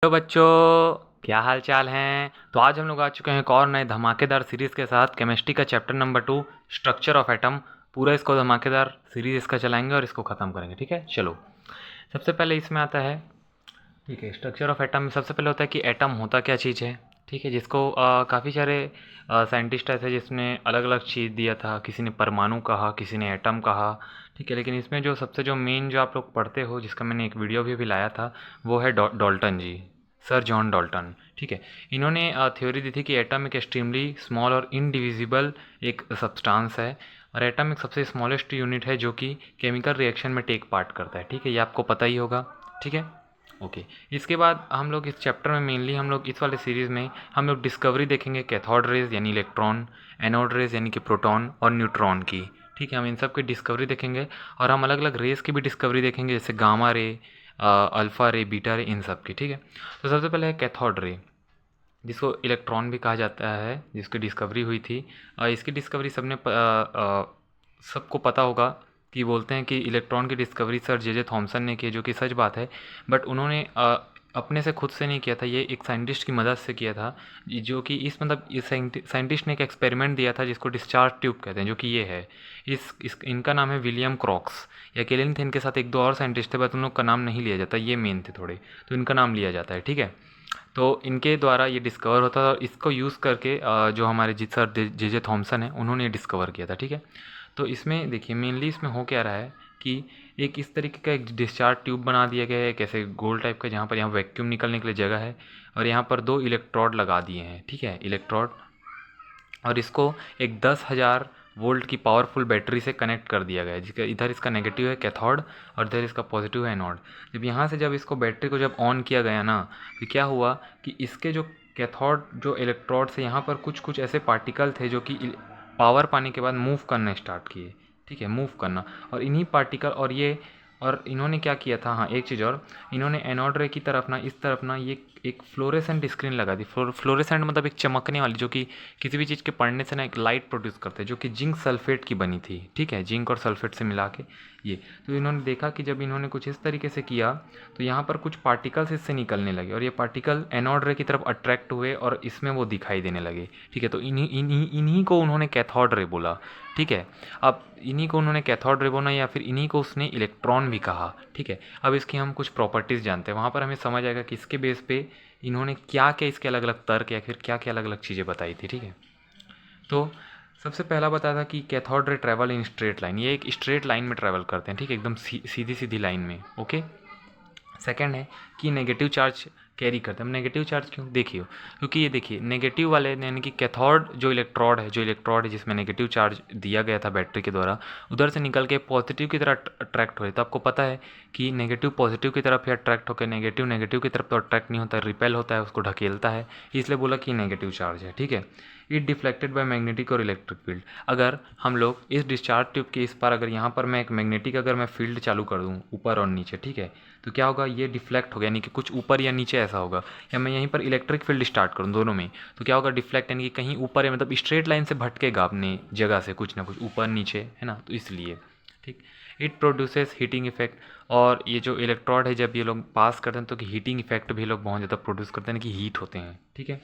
Hello बच्चों, क्या हाल चाल हैं। तो आज हम लोग आ चुके हैं एक और नए धमाकेदार सीरीज़ के साथ केमिस्ट्री का chapter number 2 structure of atom. पूरा इसको धमाकेदार सीरीज इसका चलाएंगे और इसको ख़त्म करेंगे। ठीक है, चलो। सबसे पहले इसमें आता है, ठीक है, स्ट्रक्चर ऑफ एटम में सबसे पहले होता है कि एटम होता क्या चीज़ है। ठीक है, जिसको काफ़ी सारे साइंटिस्ट ऐसे जिसने अलग अलग चीज़ दिया था। किसी ने परमाणु कहा, किसी ने एटम कहा। ठीक है, लेकिन इसमें जो सबसे जो मेन जो आप लोग पढ़ते हो, जिसका मैंने एक वीडियो भी लाया था, वो है डॉल्टन जी, सर जॉन डॉल्टन। ठीक है, इन्होंने थ्योरी दी थी कि एटम एक एक्सट्रीमली स्मॉल और इनडिविजिबल एक सब्सटेंस है। और एटम एक सबसे स्मॉलेस्ट यूनिट है जो कि केमिकल रिएक्शन में टेक पार्ट करता है। ठीक है, ये आपको पता ही होगा। ठीक है, ओके। इसके बाद हम लोग इस चैप्टर में मेनली हम लोग इस वाले सीरीज़ में हम लोग डिस्कवरी देखेंगे कैथोड रेज यानी इलेक्ट्रॉन, एनोड रेज यानी कि प्रोटॉन और न्यूट्रॉन की। ठीक है, हम इन सब की डिस्कवरी देखेंगे और हम अलग अलग रेस की भी डिस्कवरी देखेंगे, जैसे गामा रे, अल्फ़ा रे, बीटा रे, इन सब की। ठीक है, तो सबसे पहले है कैथोड रे, जिसको इलेक्ट्रॉन भी कहा जाता है, जिसकी डिस्कवरी हुई थी। इसकी डिस्कवरी सबको पता होगा कि बोलते हैं कि इलेक्ट्रॉन की डिस्कवरी सर जे जे थॉमसन ने की, जो कि सच बात है। बट उन्होंने अपने से खुद से नहीं किया था, ये एक साइंटिस्ट की मदद से किया था। जो कि इस मतलब इस साइंटिस्ट ने एक एक्सपेरिमेंट दिया था जिसको डिस्चार्ज ट्यूब कहते हैं, जो कि ये है। इनका नाम है विलियम क्रॉक्स। ये अकेले नहीं थे, इनके साथ एक दो और साइंटिस्ट थे, बट उन लोग का नाम नहीं लिया जाता, ये मेन थे थोड़े, तो इनका नाम लिया जाता है। ठीक है, तो इनके द्वारा ये डिस्कवर होता था और इसको यूज़ करके जो हमारे जी सर जे जे थॉमसन है, उन्होंने ये डिस्कवर किया था। ठीक है, तो इसमें देखिए मेनली इसमें हो क्या रहा है कि एक इस तरीके का एक डिस्चार्ज ट्यूब बना दिया गया है, कैसे गोल टाइप का, जहाँ पर यहाँ वैक्यूम निकलने के लिए जगह है और यहाँ पर दो इलेक्ट्रोड लगा दिए हैं। ठीक है, इलेक्ट्रोड, और इसको एक 10,000 वोल्ट की पावरफुल बैटरी से कनेक्ट कर दिया गया है, जिसका इधर इसका नेगेटिव है कैथोड और इधर इसका पॉजिटिव है एनोड। जब यहाँ से जब इसको बैटरी को जब ऑन किया गया ना, तो क्या हुआ कि इसके जो कैथोड जो इलेक्ट्रोड से यहाँ पर कुछ कुछ ऐसे पार्टिकल थे जो कि पावर पाने के बाद मूव करना स्टार्ट किए। ठीक है, मूव करना, और इन्हीं पार्टिकल और इन्होंने क्या किया था, हाँ एक चीज़ और, इन्होंने एनोड रे की तरफ ना, इस तरफ ना, ये एक फ्लोरेसेंट स्क्रीन लगा दी। फ्लोरेसेंट मतलब एक चमकने वाली, जो कि किसी भी चीज़ के पड़ने से ना एक लाइट प्रोड्यूस करते हैं, जो कि जिंक सल्फेट की बनी थी। ठीक है, जिंक और सल्फेट से मिला के ये, तो इन्होंने देखा कि जब इन्होंने कुछ इस तरीके से किया तो यहाँ पर कुछ पार्टिकल्स इससे निकलने लगे और ये पार्टिकल एनोड रे की तरफ अट्रैक्ट हुए और इसमें वो दिखाई देने लगे। ठीक है, तो इन्हीं को उन्होंने कैथोड रे बोला। ठीक है, अब इन्हीं को उन्होंने कैथोड रे बोला या फिर इन्हीं को उसने इलेक्ट्रॉन भी कहा। ठीक है, अब इसकी हम कुछ प्रॉपर्टीज़ जानते हैं, वहाँ पर हमें समझ आएगा कि इसके बेस पे इन्होंने क्या क्या इसके अलग अलग तर्क या फिर क्या क्या अलग अलग चीज़ें बताई थी। ठीक है, तो सबसे पहला बताया था कि cathode ray travel in straight line, ये एक स्ट्रेट लाइन में ट्रैवल करते हैं। ठीक है, एकदम सीधी सीधी लाइन में। ओके, सेकंड है कि नेगेटिव चार्ज कैरी करते हैं। हम नेगेटिव चार्ज क्यों, देखिए, क्योंकि ये देखिए नेगेटिव वाले यानी कि कैथोड जो इलेक्ट्रोड है जिसमें नेगेटिव चार्ज दिया गया था बैटरी के द्वारा, उधर से निकल के पॉजिटिव की तरफ अट्रैक्ट हो रहे। तो आपको पता है कि नेगेटिव पॉजिटिव की तरफ ही अट्रैक्ट होकर नेगेटिव नेगेटिव की तरफ तो अट्रैक्ट नहीं होता, रिपेल होता है, उसको ढकेलता है, इसलिए बोला कि नेगेटिव चार्ज है। ठीक है, इट डिफ्लेक्टेड बाय मैग्नेटिक और इलेक्ट्रिक फील्ड। अगर हम लोग इस डिस्चार्ज ट्यूब के इस पार, अगर यहाँ पर मैं एक मैग्नेटिक अगर मैं फील्ड चालू कर दूँ ऊपर और नीचे, ठीक है, तो क्या होगा, ये डिफ्लेक्ट हो गया, यानी कि कुछ ऊपर या नीचे ऐसा होगा। या मैं यहीं पर इलेक्ट्रिक फील्ड स्टार्ट करूँ दोनों में, तो क्या होगा, डिफ्लेक्ट, यानी कि कहीं ऊपर है, मतलब स्ट्रेट लाइन से भटकेगा अपने जगह से कुछ ना कुछ ऊपर नीचे, है ना, तो इसलिए। ठीक, इट प्रोड्यूसेस हीटिंग इफेक्ट, और ये जो इलेक्ट्रोड है जब ये लोग पास करते हैं तो हीटिंग इफेक्ट भी लोग बहुत ज़्यादा प्रोड्यूस करते हैं कि हीट होते हैं। ठीक है,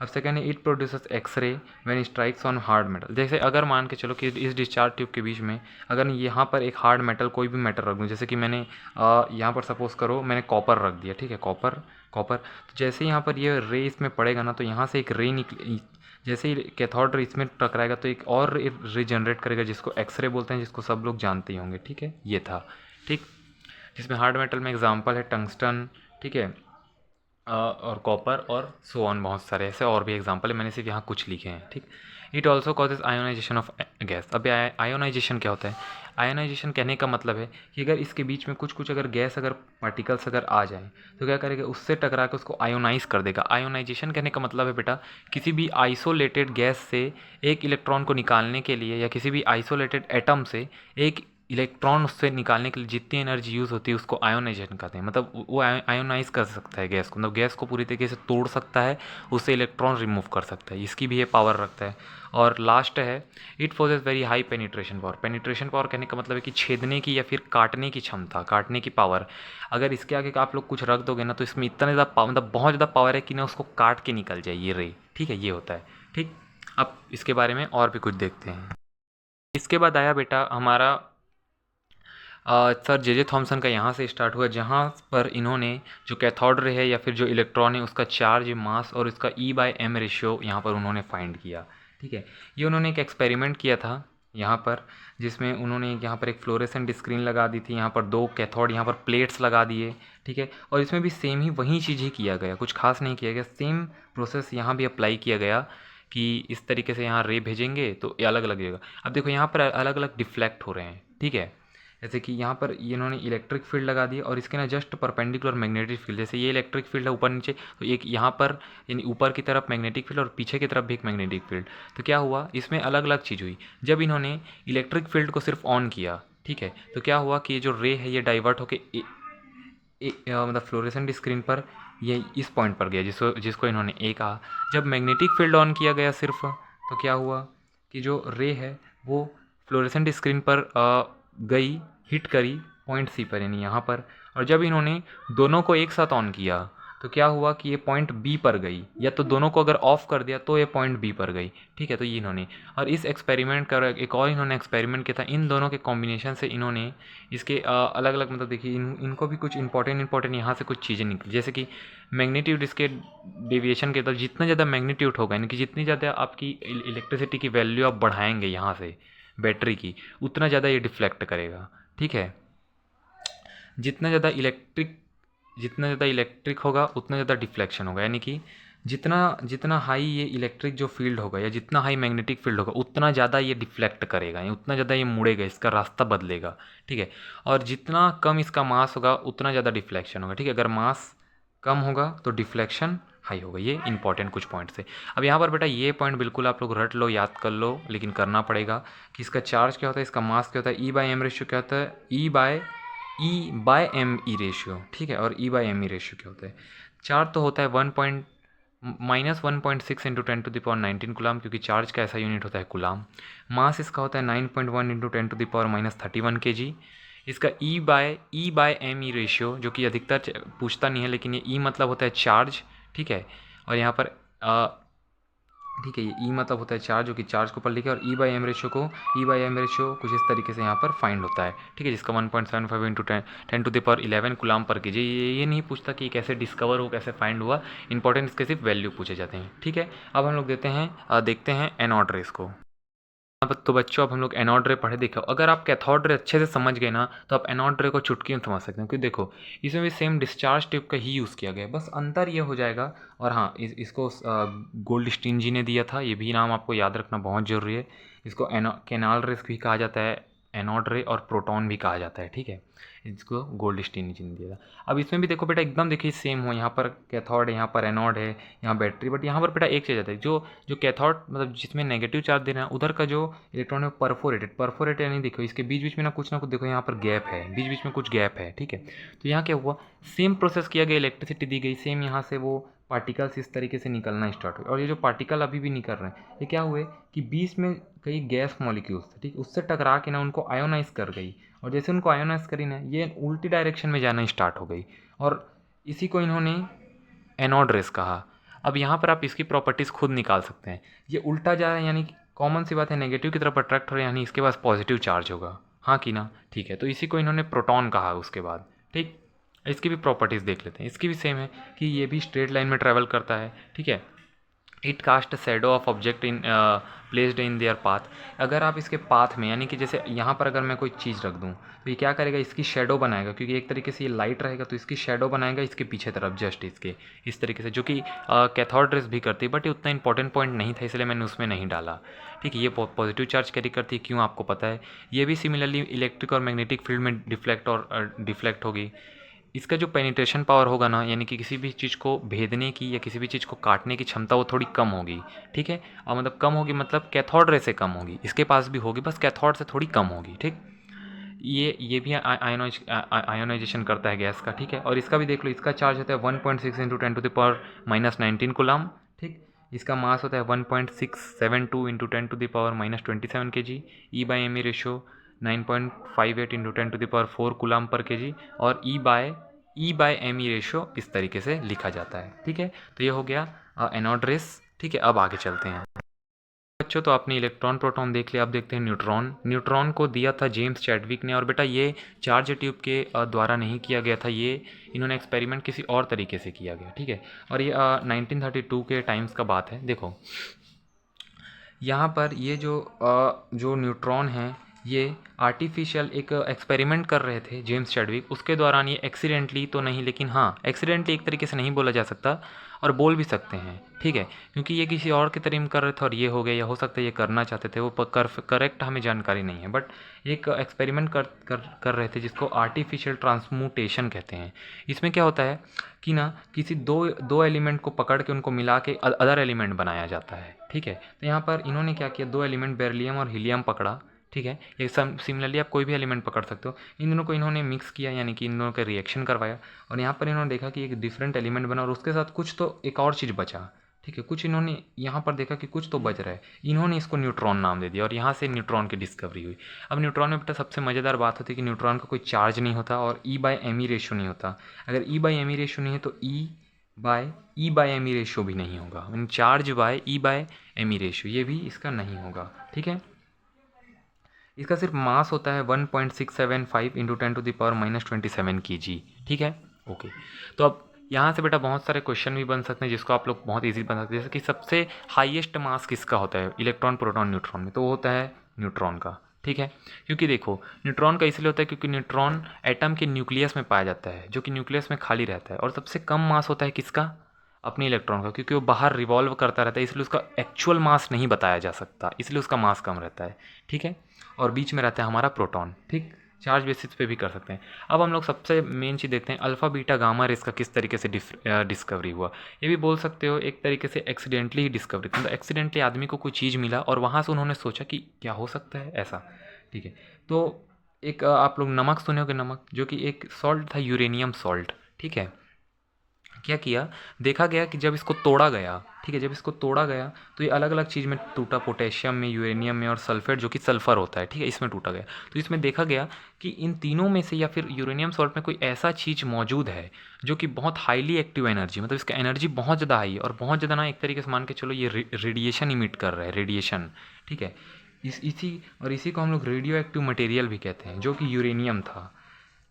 अब सेकेंड है it produces x ray when strikes on hard metal. जैसे अगर मान के चलो कि इस डिस्चार्ज ट्यूब के बीच में अगर यहाँ पर एक हार्ड मेटल, कोई भी मेटल रख दूँ, जैसे कि मैंने यहाँ पर सपोज करो मैंने कॉपर रख दिया। ठीक है, कॉपर कॉपर, तो जैसे ही यहाँ पर ये रे इसमें पड़ेगा ना, तो यहाँ से एक रे निकल, जैसे ही कैथोड रे इसमें टकराएगा तो एक और रे जनरेट करेगा, जिसको एक्सरे बोलते हैं, जिसको सब लोग जानते ही होंगे। ठीक है, ये था। ठीक, जिसमें हार्ड मेटल में एग्जांपल है टंगस्टन। ठीक है, और कॉपर और सो ऑन, बहुत सारे ऐसे और भी एग्जांपल है, मैंने सिर्फ यहाँ कुछ लिखे हैं। ठीक, it also causes ionization of gas. अब आयोनाइजेशन क्या होता है, आयोनाइजेशन कहने का मतलब है कि अगर इसके बीच में कुछ कुछ अगर गैस अगर पार्टिकल्स अगर आ जाएँ तो क्या करेगा, उससे टकरा के उसको आयोनाइज कर देगा। आयोनाइजेशन कहने का मतलब है बेटा, किसी भी आइसोलेटेड गैस से एक इलेक्ट्रॉन को निकालने के लिए या किसी भी आइसोलेटेड एटम से एक इलेक्ट्रॉन उससे निकालने के लिए जितनी एनर्जी यूज़ होती है उसको आयोनाइजेशन कहते हैं। मतलब वो आयोनाइज कर सकता है गैस को, मतलब गैस को पूरी तरीके से तोड़ सकता है, उससे इलेक्ट्रॉन रिमूव कर सकता है, इसकी भी ये पावर रखता है। और लास्ट है, it poses very high penetration power. Penetration power कहने का मतलब है कि छेदने की या फिर काटने की क्षमता, काटने की पावर। अगर इसके आगे का आप लोग कुछ रख दोगे ना तो इसमें इतना ज़्यादा पावर, मतलब बहुत ज़्यादा पावर है कि ना उसको काट के निकल जाए ये रे। ठीक है, ये होता है। ठीक, अब इसके बारे में और भी कुछ देखते हैं। इसके बाद आया बेटा हमारा सर जे थॉमसन का यहाँ से स्टार्ट हुआ, जहाँ पर इन्होंने जो कैथोड रे है या फिर जो इलेक्ट्रॉन है उसका चार्ज, मास और इसका E/m रेशियो यहाँ पर उन्होंने फाइंड किया। ठीक है, ये उन्होंने एक एक्सपेरिमेंट किया था यहाँ पर, जिसमें उन्होंने यहाँ पर एक फ्लोरेसेंट स्क्रीन लगा दी थी, यहाँ पर 2 कैथोड यहाँ पर प्लेट्स लगा दिए। ठीक है, और इसमें भी सेम ही वही चीज़ ही किया गया, कुछ खास नहीं किया गया, सेम प्रोसेस यहाँ भी अप्लाई किया गया कि इस तरीके से यहाँ रे भेजेंगे तो ये अलग अलग जगह। अब देखो यहाँ पर अलग अलग डिफ्लेक्ट हो रहे हैं। ठीक है, जैसे कि यहाँ पर इन्होंने इलेक्ट्रिक फील्ड लगा दिया और इसके ना जस्ट परपेंडिकुलर मैग्नेटिक फील्ड, जैसे ये इलेक्ट्रिक फील्ड है ऊपर नीचे, तो एक यहाँ पर यानी ऊपर की तरफ मैग्नेटिक फील्ड और पीछे की तरफ भी एक मैग्नेटिक फील्ड। तो क्या हुआ, इसमें अलग अलग चीज़ हुई। जब इन्होंने इलेक्ट्रिक फील्ड को सिर्फ ऑन किया, ठीक है, तो क्या हुआ कि ये जो रे है ये डाइवर्ट होकर मतलब फ्लोरेसेंट स्क्रीन पर ये इस पॉइंट पर गया, जिसको इन्होंने ए कहा। जब मैग्नेटिक फील्ड ऑन किया गया सिर्फ, तो क्या हुआ कि जो रे है वो फ्लोरेसेंट स्क्रीन पर गई, हिट करी पॉइंट सी पर यानी यहाँ पर। और जब इन्होंने दोनों को एक साथ ऑन किया तो क्या हुआ कि ये पॉइंट बी पर गई, या तो दोनों को अगर ऑफ कर दिया तो ये पॉइंट बी पर गई। ठीक है, तो ये इन्होंने, और इस एक्सपेरिमेंट का एक और इन्होंने एक्सपेरिमेंट किया था, इन दोनों के कॉम्बिनेशन से इन्होंने इसके अलग अलग, मतलब देखिए इनको भी कुछ इंपॉर्टेंट यहाँ से कुछ चीज़ें निकली, जैसे कि मैग्नीट्यूड इसके डेविएशन के, मतलब जितना ज़्यादा मैग्नीट्यूड होगा यानी कि जितनी ज़्यादा आपकी इलेक्ट्रिसिटी की वैल्यू आप बढ़ाएंगे यहाँ से बैटरी की, उतना ज़्यादा ये डिफ्लेक्ट करेगा। ठीक है, जितना ज़्यादा इलेक्ट्रिक होगा उतना ज़्यादा डिफ्लेक्शन होगा, यानी कि जितना जितना हाई ये इलेक्ट्रिक जो फील्ड होगा या जितना हाई मैग्नेटिक फील्ड होगा उतना ज़्यादा ये डिफ्लेक्ट करेगा, या उतना ज़्यादा ये मुड़ेगा, इसका रास्ता बदलेगा। ठीक है, और जितना कम इसका मास होगा उतना ज़्यादा डिफ्लेक्शन होगा। ठीक है, अगर मास कम होगा तो डिफ्लेक्शन हाई होगा। ये इंपॉर्टेंट कुछ पॉइंट्स है। अब यहाँ पर बेटा ये पॉइंट बिल्कुल आप लोग रट लो, याद कर लो, लेकिन करना पड़ेगा कि इसका चार्ज क्या होता है, इसका मास क्या होता है, E/m रेशियो क्या होता है, E/m/e रेशियो। ठीक है, और E/m/e रेशियो क्या होता है, चार्ज तो होता है -1.6 इंटू 10⁻19 कुलाम, क्योंकि चार्ज का ऐसा यूनिट होता है कुलाम। मास इसका होता है 9.1 इंटू 10⁻31 kg। इसका E/m/e रेशियो, जो कि अधिकतर पूछता नहीं है, लेकिन ये E मतलब होता है चार्ज। ठीक है, और यहाँ पर ठीक है, ये E मतलब होता है चार्ज, जो कि चार्ज को ऊपर लिखे, और E/m रेशियो कुछ इस तरीके से यहाँ पर फाइंड होता है। ठीक है, जिसका 1.75 इंटू 10⁻11 कुलाम पर कीजिए। ये नहीं पूछता कि कैसे डिस्कवर हो, कैसे फाइंड हुआ, इंपॉर्टेंट इसके सिर्फ वैल्यू पूछे जाते हैं। ठीक है, अब हम लोग देखते हैं एनोड रेस को। अब तो बच्चों, अब हम लोग एनोड रे पढ़े देखो, अगर आप कैथोड रे अच्छे से समझ गए ना तो आप एनोड रे को चुटकी में समझ सकते हैं, क्योंकि देखो इसमें भी सेम डिस्चार्ज ट्यूब का ही यूज़ किया गया है, बस अंतर ये हो जाएगा। और हाँ, इसको गोल्डस्टीन जी ने दिया था, ये भी नाम आपको याद रखना बहुत ज़रूरी है। इसको कैनाल रेस भी कहा जाता है, एनोड रे और प्रोटॉन भी कहा जाता है। ठीक है, इसको गोल्डस्टीन जी ने दिया था। अब इसमें भी देखो बेटा एकदम देखिए सेम हो, यहाँ पर कैथोड है, यहाँ पर एनोड है, यहाँ बैटरी, बट यहाँ पर बेटा एक चीज़ आता है, जो जो कैथोड मतलब जिसमें नेगेटिव चार्ज दे रहे हैं उधर का जो इलेक्ट्रॉन है परफोरेटेड यानी देखो इसके बीच बीच में ना कुछ देखो यहाँ पर गैप है, बीच बीच में कुछ गैप है। ठीक है, तो यहाँ क्या हुआ, सेम प्रोसेस किया गया, इलेक्ट्रिसिटी दी गई, सेम यहाँ से वो पार्टिकल्स इस तरीके से निकलना स्टार्ट हुए, और ये जो पार्टिकल अभी भी निकल रहे हैं ये क्या हुए कि बीच में कई गैस मॉलिक्यूल्स थे, ठीक, उससे टकरा के ना उनको आयोनाइज कर गई, और जैसे उनको आयोनाइज करी ना ये उल्टी डायरेक्शन में जाना स्टार्ट हो गई, और इसी को इन्होंने एनोड रेस कहा। अब यहाँ पर आप इसकी प्रॉपर्टीज़ खुद निकाल सकते हैं। ये उल्टा जा रहा है यानी कॉमन सी बात है, नेगेटिव की तरफ अट्रैक्ट हो रहा है, यानी इसके पास पॉजिटिव चार्ज होगा, हाँ कि ना। ठीक है, तो इसी को इन्होंने प्रोटॉन कहा उसके बाद। ठीक, इसकी भी प्रॉपर्टीज़ देख लेते हैं। इसकी भी सेम है कि ये भी स्ट्रेट लाइन में ट्रैवल करता है। ठीक है, it cast shadow of object in placed in their path. अगर आप इसके पाथ में, यानी कि जैसे यहाँ पर अगर मैं कोई चीज़ रख दूँ तो ये क्या करेगा, इसकी शेडो बनाएगा, क्योंकि एक तरीके से ये लाइट रहेगा तो इसकी शेडो बनाएगा इसके पीछे तरफ, जस्ट इसके इस तरीके से, जो कि कैथोड रेस भी करती है, बट ये उतना इंपॉर्टेंट पॉइंट नहीं था इसलिए मैंने उसमें नहीं डाला। ठीक है, ये पॉजिटिव चार्ज कैरी करती है, क्यों आपको पता है। ये भी सिमिलरली इलेक्ट्रिक और मैग्नेटिक फील्ड में डिफ्लेक्ट होगी। इसका जो पेनिट्रेशन पावर होगा ना, यानी कि किसी भी चीज़ को भेदने की या किसी भी चीज़ को काटने की क्षमता वो थोड़ी कम होगी। ठीक है, और मतलब कम होगी मतलब कैथोड रे से कम होगी, इसके पास भी होगी, बस कैथोड से थोड़ी कम होगी। ठीक, ये भी आयोनाइजेशन करता है गैस का, ठीक है। और इसका भी देख लो, इसका चार्ज होता है 1.6 इंटू 10⁻⁻19 कूलम, ठीक। इसका मास होता है 1.672 into 10⁻⁻27 kg। E/me ratio 9.58 into 10⁻4 coulomb per kg। और E/me रेशो इस तरीके से लिखा जाता है, ठीक है। तो ये हो गया एनोड रेस, ठीक है। अब आगे चलते हैं बच्चों। तो आपने इलेक्ट्रॉन प्रोटॉन देख लिया, अब देखते हैं न्यूट्रॉन। न्यूट्रॉन को दिया था जेम्स चैडविक ने, और बेटा ये चार्ज ट्यूब के द्वारा नहीं किया गया था, ये इन्होंने एक्सपेरिमेंट किसी और तरीके से किया गया, ठीक है। और ये 1932 के टाइम्स का बात है। देखो यहाँ पर ये जो न्यूट्रॉन है, ये आर्टिफिशियल एक एक्सपेरिमेंट कर रहे थे जेम्स चैडविक। उसके दौरान ये एक्सीडेंटली तो नहीं, लेकिन हाँ एक्सीडेंटली एक तरीके से नहीं बोला जा सकता, और बोल भी सकते हैं, ठीक है, क्योंकि ये किसी और के तरीके कर रहे थे और ये हो गया, या हो सकता है ये करना चाहते थे, वो करेक्ट हमें जानकारी नहीं है। बट एक एक्सपेरिमेंट कर रहे थे जिसको आर्टिफिशियल ट्रांसम्यूटेशन कहते हैं। इसमें क्या होता है कि ना किसी दो एलिमेंट को पकड़ के उनको मिला के अदर एलिमेंट बनाया जाता है, ठीक है। तो यहाँ पर इन्होंने क्या किया, दो एलिमेंट बेरिलियम और हीलियम पकड़ा, ठीक है। ये सिमिलरली आप कोई भी एलिमेंट पकड़ सकते हो। इन दोनों को इन्होंने मिक्स किया, यानी कि इन दोनों का रिएक्शन करवाया, और यहाँ पर इन्होंने देखा कि एक डिफरेंट एलिमेंट बना, और उसके साथ कुछ तो एक और चीज़ बचा, ठीक है। कुछ इन्होंने यहाँ पर देखा कि कुछ तो बच रहा है, इन्होंने इसको न्यूट्रॉन नाम दे दिया, और यहाँ से न्यूट्रॉन की डिस्कवरी हुई। अब न्यूट्रॉन में बेटा सबसे मज़ेदार बात होती है कि न्यूट्रॉन का कोई चार्ज नहीं होता, और E/me रेशो नहीं होता। अगर E/me रेशो नहीं है तो E/me रेशो भी नहीं होगा, mean charge by E/me ratio, ये भी इसका नहीं होगा, ठीक है। इसका सिर्फ मास होता है 1.675 इंटू 10⁻⁻27 kg, ठीक है। ओके, तो अब यहाँ से बेटा बहुत सारे क्वेश्चन भी बन सकते हैं जिसको आप लोग बहुत इजी बना सकते हैं। जैसे कि सबसे हाईएस्ट मास किसका होता है इलेक्ट्रॉन प्रोटॉन न्यूट्रॉन में, तो वो होता है न्यूट्रॉन का, ठीक है। क्योंकि देखो न्यूट्रॉन का इसलिए होता है क्योंकि न्यूट्रॉन एटम के न्यूक्लियस में पाया जाता है, जो कि न्यूक्लियस में खाली रहता है। और सबसे कम मास होता है किसका, अपने इलेक्ट्रॉन का, क्योंकि वो बाहर रिवॉल्व करता रहता है, इसलिए उसका एक्चुअल मास नहीं बताया जा सकता, इसलिए उसका मास कम रहता है, ठीक है। और बीच में रहता है हमारा प्रोटॉन, ठीक। चार्ज बेसिस पे भी कर सकते हैं। अब हम लोग सबसे मेन चीज़ देखते हैं, अल्फ़ा बीटा गामा रेस का किस तरीके से डिस्कवरी हुआ। ये भी बोल सकते हो एक तरीके से एक्सीडेंटली ही डिस्कवरी, मतलब एक्सीडेंटली आदमी को कोई चीज़ मिला और वहाँ से उन्होंने सोचा कि क्या हो सकता है ऐसा, ठीक है। तो एक आप लोग नमक सुने होगे, नमक जो कि एक सॉल्ट था, यूरेनियम सॉल्ट, ठीक है। क्या किया, देखा गया कि जब इसको तोड़ा गया, ठीक है, जब इसको तोड़ा गया तो ये अलग अलग चीज़ में टूटा, पोटेशियम में, यूरेनियम में, और सल्फेट जो कि सल्फ़र होता है, ठीक है, इसमें टूटा गया। तो इसमें देखा गया कि इन तीनों में से या फिर यूरेनियम सॉल्ट में कोई ऐसा चीज़ मौजूद है जो कि बहुत हाईली एक्टिव एनर्जी, मतलब इसका एनर्जी बहुत ज़्यादा हाई है, और बहुत ज़्यादा ना एक तरीके से मान के चलो ये रेडिएशन इमिट कर रहा है, रेडिएशन, ठीक है। इसी को हम लोग रेडियो एक्टिव मटेरियल भी कहते हैं, जो कि यूरेनियम था,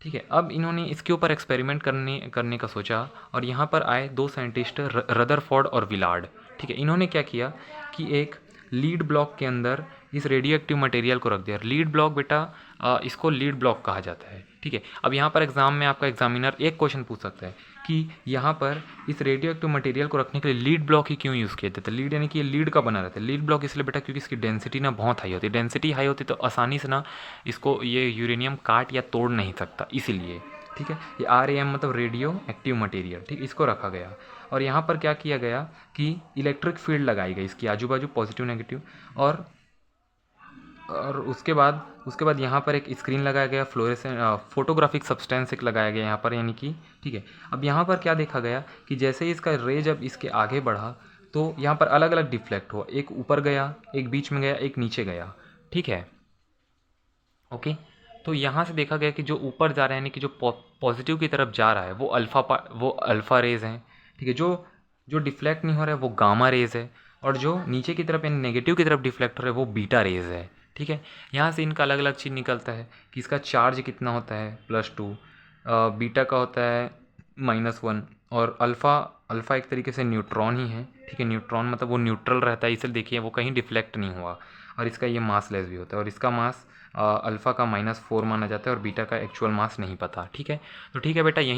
ठीक है। अब इन्होंने इसके ऊपर एक्सपेरिमेंट करने का सोचा, और यहाँ पर आए दो साइंटिस्ट, रदरफोर्ड और विलार्ड, ठीक है। इन्होंने क्या किया कि एक लीड ब्लॉक के अंदर इस रेडियो एक्टिव मटेरियल को रख दिया। लीड ब्लॉक बेटा इसको लीड ब्लॉक कहा जाता है, ठीक है। अब यहाँ पर एग्जाम में आपका एग्जामिनर एक क्वेश्चन पूछ सकता है कि यहाँ पर इस रेडियो एक्टिव मटेरियल को रखने के लिए लीड ब्लॉक ही क्यों यूज़ किए थे। तो लीड यानी कि ये लीड का बना रहता है। लीड ब्लॉक इसलिए बेटा क्योंकि इसकी डेंसिटी ना बहुत हाई होती है, डेंसिटी हाई होती तो आसानी से ना इसको ये यूरेनियम काट या तोड़ नहीं सकता, इसीलिए, ठीक है। ये RAM मतलब रेडियो एक्टिव मटेरियल, ठीक, इसको रखा गया। और यहाँ पर क्या किया गया कि इलेक्ट्रिक फील्ड लगाई गई इसकी आजू बाजू, पॉजिटिव नेगेटिव, और उसके बाद यहाँ पर एक स्क्रीन लगाया गया, फ्लोरेसेंट फोटोग्राफिक सब्सटेंस एक लगाया गया यहाँ पर, यानी कि, ठीक है। अब यहाँ पर क्या देखा गया कि जैसे ही इसका रे जब इसके आगे बढ़ा तो यहाँ पर अलग अलग डिफ्लेक्ट हुआ, एक ऊपर गया, एक बीच में गया, एक नीचे गया, ठीक है। ओके, तो यहाँ से देखा गया कि जो ऊपर जा रहा है, यानी कि जो पॉजिटिव की तरफ जा रहा है, वो अल्फ़ा रेज हैं, ठीक है। जो डिफ्लेक्ट नहीं हो रहा है वो गामा रेज है, और जो नीचे की तरफ यानी नेगेटिव की तरफ डिफ्लेक्ट हो रहा है वो बीटा रेज है, ठीक है। यहाँ से इनका अलग अलग चीज़ निकलता है कि इसका चार्ज कितना होता है, +2, बीटा का होता है -1, और अल्फ़ा एक तरीके से न्यूट्रॉन ही है, ठीक है। न्यूट्रॉन मतलब वो न्यूट्रल रहता है, इसलिए देखिए वो कहीं डिफ्लेक्ट नहीं हुआ, और इसका ये मासलेस भी होता है, और इसका मास अल्फ़ा का -4 माना जाता है, और बीटा का एक्चुअल मास नहीं पता, ठीक है। तो ठीक है बेटा, यहीं